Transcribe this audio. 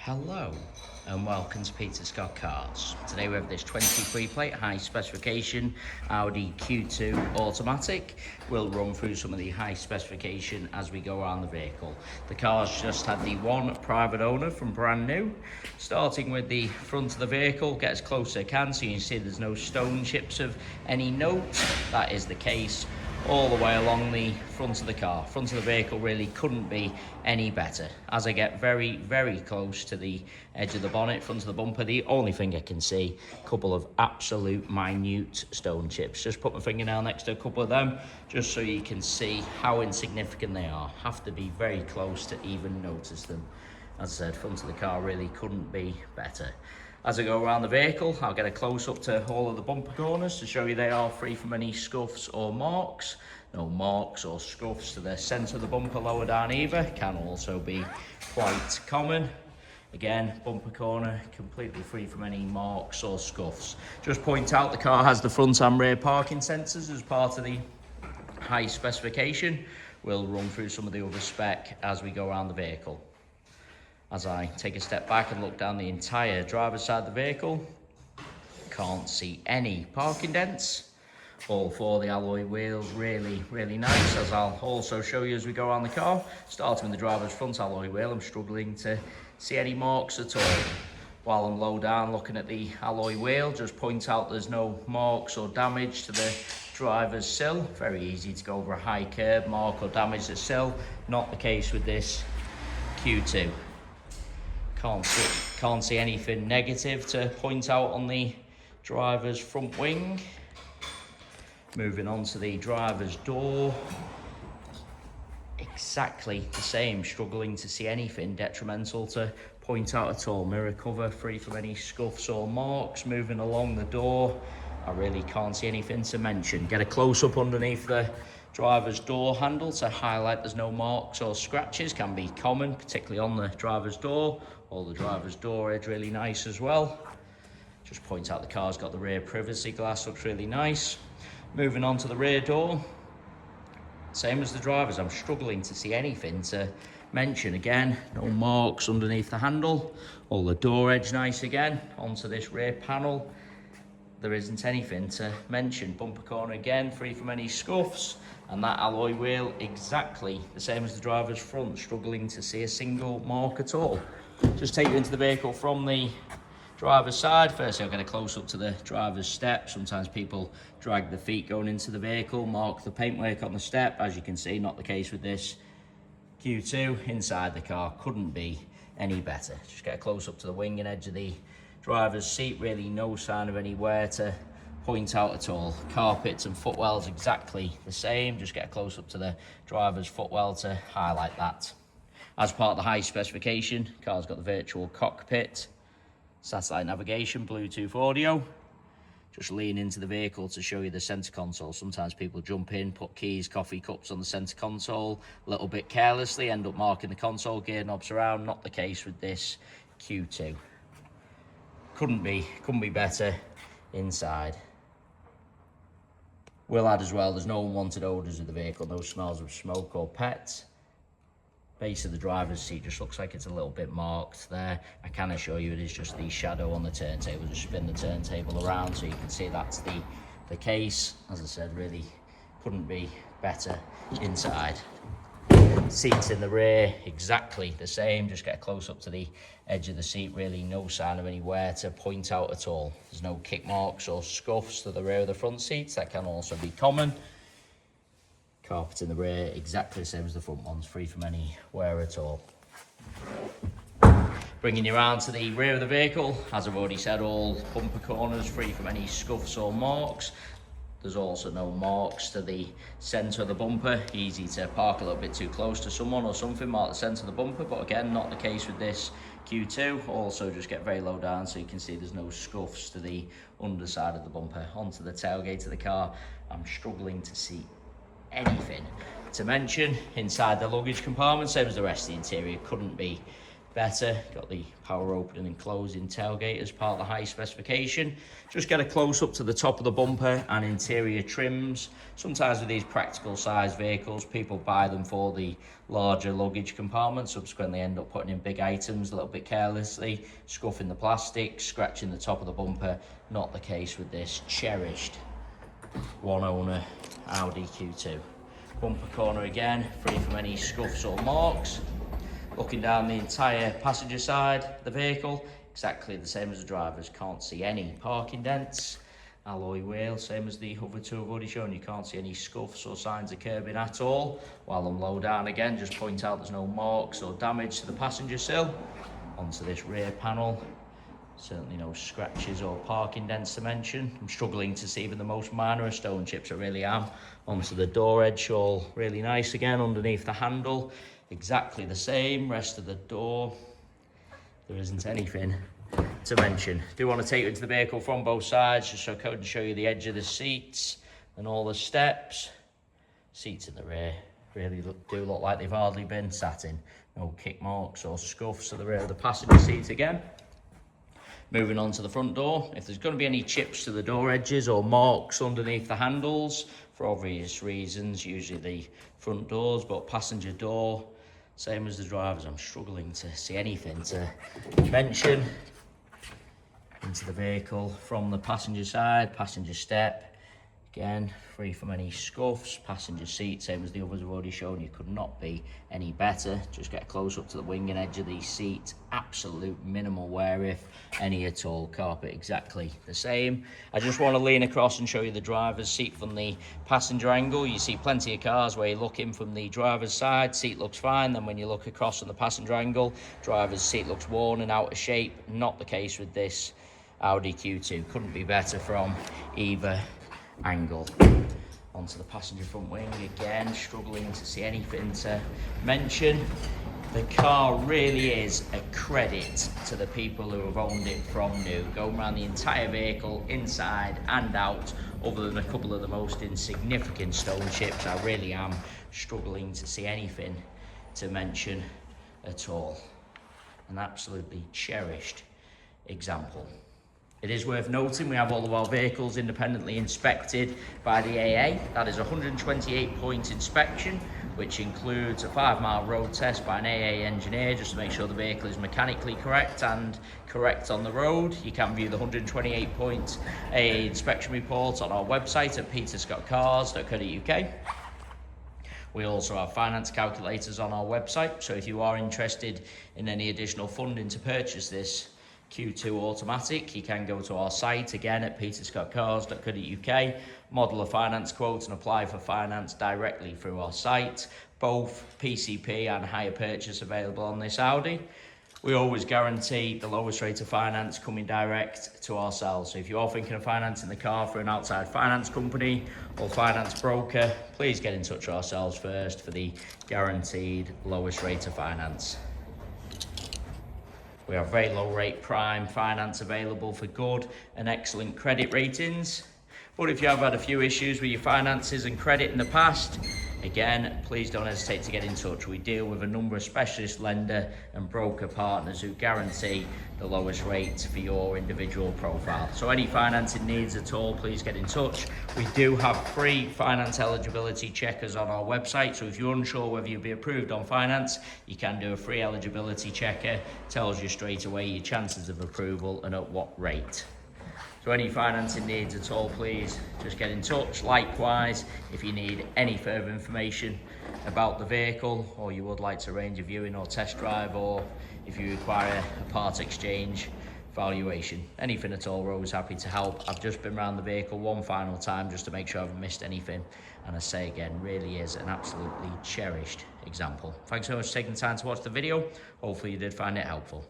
Hello and welcome to Peter Scott Cars. Today we have this 23 plate high specification Audi Q2 automatic. We'll run through some of the high specification as we go around the vehicle. The car's just had the one private owner from brand new. Starting with the front of the vehicle, get as close as I can so you can see there's no stone chips of any note. That is the case all the way along the front of the car. Front of the vehicle really couldn't be any better. As I get very, very close to the edge of the bonnet, front of the bumper, the only thing I can see, a couple of absolute minute stone chips. Just put my fingernail next to a couple of them, just so you can see how insignificant they are. Have to be very close to even notice them. As I said, front of the car really couldn't be better. As I go around the vehicle, I'll get a close-up to all of the bumper corners to show you they are free from any scuffs or marks. No marks or scuffs to the centre of the bumper lower down either. Can also be quite common. Again, bumper corner completely free from any marks or scuffs. Just point out the car has the front and rear parking sensors as part of the high specification. We'll run through some of the other spec as we go around the vehicle. As I take a step back and look down the entire driver's side of the vehicle, can't see any parking dents. All four of the alloy wheels really nice, as I'll also show you as we go around the car. Starting with the driver's front alloy wheel, I'm struggling to see any marks at all. While I'm low down looking at the alloy wheel, just point out there's no marks or damage to the driver's sill. Very easy to go over a high curb, mark or damage the sill. Not the case with this Q2. Can't see anything negative to point out on the driver's front wing. Moving on to the driver's door. Exactly the same, struggling to see anything detrimental to point out at all. Mirror cover free from any scuffs or marks. Moving along the door, I really can't see anything to mention. Get a close-up underneath the driver's door handle to highlight there's no marks or scratches. Can be common, particularly on the driver's door. All the driver's door edge really nice as well. Just point out the car's got the rear privacy glass, looks really nice. Moving on to the rear door, same as the driver's, I'm struggling to see anything to mention. Again, no marks underneath the handle. All the door edge nice again. Onto this rear panel, there isn't anything to mention. Bumper corner again, free from any scuffs. And that alloy wheel, exactly the same as the driver's front, struggling to see a single mark at all. Just take you into the vehicle from the driver's side. Firstly, I'll get a close up to the driver's step. Sometimes people drag the feet going into the vehicle, mark the paintwork on the step. As you can see, not the case with this Q2. Inside the car, couldn't be any better. Just get a close up to the wing and edge of the driver's seat. Really no sign of any wear to point out at all. Carpets and footwells exactly the same. Just get a close up to the driver's footwell to highlight that. As part of the high specification, car's got the virtual cockpit, satellite navigation, Bluetooth audio. Just lean into the vehicle to show you the center console. Sometimes people jump in, put keys, coffee cups on the center console a little bit carelessly, end up marking the console, gear knobs around. Not the case with this Q2. Couldn't be better inside. We'll add as well, there's no unwanted odors of the vehicle, no smells of smoke or pets. Base of the driver's seat just looks like it's a little bit marked there. I can assure you it is just the shadow on the turntable. Just spin the turntable around so you can see that's the case. As I said, really couldn't be better inside. Seats in the rear, exactly the same. Just get a close up to the edge of the seat. Really no sign of any wear to point out at all. There's no kick marks or scuffs to the rear of the front seats. That can also be common. Carpet in the rear, exactly the same as the front ones, free from any wear at all. Bringing you around to the rear of the vehicle, as I've already said, all bumper corners free from any scuffs or marks. There's also no marks to the centre of the bumper. Easy to park a little bit too close to someone or something, mark the centre of the bumper, but again, not the case with this Q2. Also just get very low down so you can see there's no scuffs to the underside of the bumper. Onto the tailgate of the car, I'm struggling to see anything to mention. Inside the luggage compartment, same as the rest of the interior, couldn't be better. Got the power opening and closing tailgate as part of the high specification. Just get a close up to the top of the bumper and interior trims. Sometimes with these practical size vehicles, people buy them for the larger luggage compartment, subsequently end up putting in big items a little bit carelessly, scuffing the plastic, scratching the top of the bumper. Not the case with this cherished one owner Audi Q2. Bumper corner again, free from any scuffs or marks. Looking down the entire passenger side of the vehicle, exactly the same as the driver's. Can't see any parking dents. Alloy wheel, same as the other two I've already shown. You can't see any scuffs or signs of curbing at all. While I'm low down again, just point out there's no marks or damage to the passenger sill. Onto this rear panel, certainly no scratches or parking dents to mention. I'm struggling to see even the most minor of stone chips, I really am. Onto the door edge, all really nice again underneath the handle. Exactly the same, rest of the door, there isn't anything to mention. Do want to take you into the vehicle from both sides, just so I can show you the edge of the seats and all the steps. Seats in the rear really do look like they've hardly been sat in. No kick marks or scuffs to the rear of the passenger seat again. Moving on to the front door, if there's going to be any chips to the door edges or marks underneath the handles, for obvious reasons, usually the front doors, but passenger door, same as the driver's. I'm struggling to see anything to mention. Into the vehicle from the passenger side, passenger step, again, free from any scuffs. Passenger seat, same as the others I've already shown you, could not be any better. Just get close up to the wing and edge of these seats. Absolute minimal wear, if any at all. Carpet exactly the same. I just want to lean across and show you the driver's seat from the passenger angle. You see plenty of cars where you look in from the driver's side, seat looks fine. Then when you look across from the passenger angle, driver's seat looks worn and out of shape. Not the case with this Audi Q2. Couldn't be better from either angle. Onto the passenger front wing again, struggling to see anything to mention. The car really is a credit to the people who have owned it from new. Going around the entire vehicle, inside and out, other than a couple of the most insignificant stone chips, I really am struggling to see anything to mention at all. An absolutely cherished example. It is worth noting we have all of our vehicles independently inspected by the AA. That is a 128-point inspection, which includes a 5-mile road test by an AA engineer just to make sure the vehicle is mechanically correct and correct on the road. You can view the 128-point AA inspection report on our website at peterscottcars.co.uk. We also have finance calculators on our website, so if you are interested in any additional funding to purchase this Q2 automatic, you can go to our site again at peterscottcars.co.uk, model a finance quote and apply for finance directly through our site. Both PCP and hire purchase available on this Audi. We always guarantee the lowest rate of finance coming direct to ourselves. So if you are thinking of financing the car for an outside finance company or finance broker, please get in touch with ourselves first for the guaranteed lowest rate of finance. We have very low rate prime finance available for good and excellent credit ratings. But if you have had a few issues with your finances and credit in the past, again, please don't hesitate to get in touch. We deal with a number of specialist lender and broker partners who guarantee the lowest rate for your individual profile. So any financing needs at all, please get in touch. We do have free finance eligibility checkers on our website. So if you're unsure whether you'll be approved on finance, you can do a free eligibility checker. Tells you straight away your chances of approval and at what rate. So any financing needs at all, please just get in touch. Likewise, if you need any further information about the vehicle, or you would like to arrange a viewing or test drive, or if you require a part exchange valuation, anything at all, we're always happy to help. I've just been around the vehicle one final time just to make sure I haven't missed anything. And I say again, really is an absolutely cherished example. Thanks so much for taking the time to watch the video. Hopefully you did find it helpful.